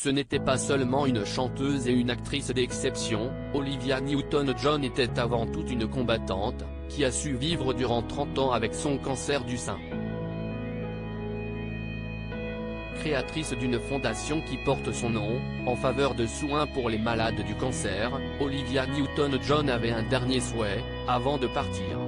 Ce n'était pas seulement une chanteuse et une actrice d'exception, Olivia Newton-John était avant tout une combattante, qui a su vivre durant 30 ans avec son cancer du sein. Créatrice d'une fondation qui porte son nom, en faveur de soins pour les malades du cancer, Olivia Newton-John avait un dernier souhait, avant de partir.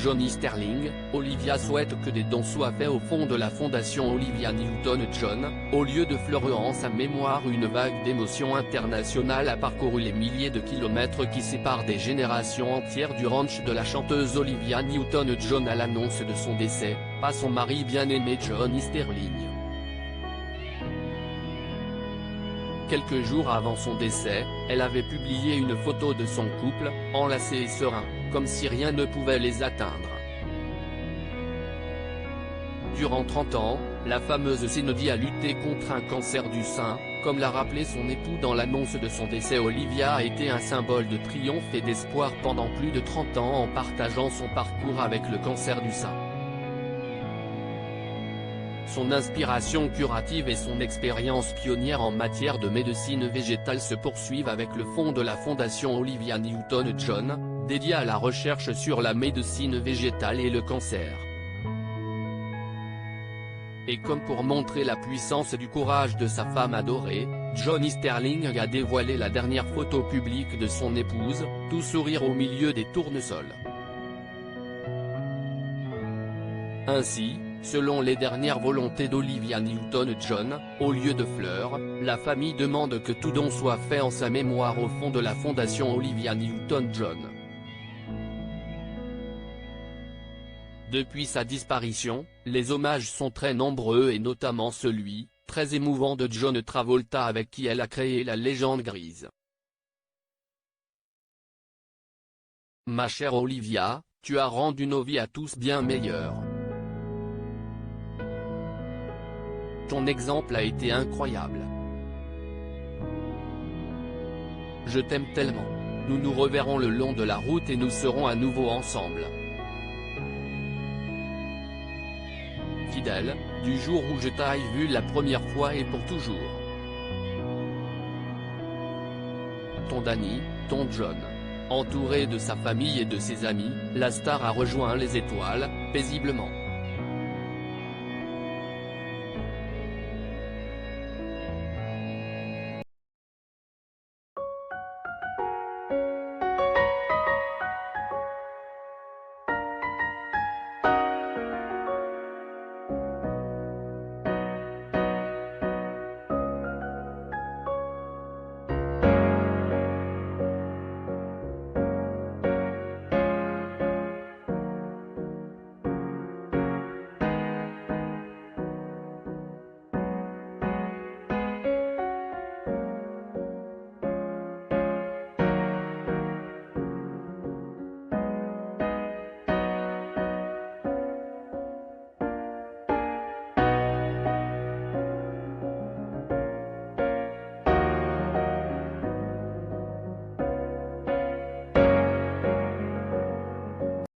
Johnny Sterling, Olivia souhaite que des dons soient faits au fond de la fondation Olivia Newton-John. Au lieu de fleurir en sa mémoire, une vague d'émotions internationales a parcouru les milliers de kilomètres qui séparent des générations entières du ranch de la chanteuse Olivia Newton-John à l'annonce de son décès, pas son mari bien-aimé Johnny Sterling. Quelques jours avant son décès, elle avait publié une photo de son couple, enlacé et serein, comme si rien ne pouvait les atteindre. Durant 30 ans, la fameuse Cindy a lutté contre un cancer du sein, comme l'a rappelé son époux dans l'annonce de son décès. Olivia a été un symbole de triomphe et d'espoir pendant plus de 30 ans en partageant son parcours avec le cancer du sein. Son inspiration curative et son expérience pionnière en matière de médecine végétale se poursuivent avec le fonds de la fondation Olivia Newton-John, dédiée à la recherche sur la médecine végétale et le cancer. Et comme pour montrer la puissance du courage de sa femme adorée, Johnny Sterling a dévoilé la dernière photo publique de son épouse, tout sourire au milieu des tournesols. Ainsi, selon les dernières volontés d'Olivia Newton-John, au lieu de fleurs, la famille demande que tout don soit fait en sa mémoire au fond de la fondation Olivia Newton-John. Depuis sa disparition, les hommages sont très nombreux et notamment celui, très émouvant de John Travolta avec qui elle a créé la légende grise. Ma chère Olivia, tu as rendu nos vies à tous bien meilleures. Ton exemple a été incroyable. Je t'aime tellement. Nous nous reverrons le long de la route et nous serons à nouveau ensemble. Fidèle, du jour où je t'ai vu la première fois et pour toujours. Ton Danny, ton John. Entouré de sa famille et de ses amis, la star a rejoint les étoiles, paisiblement.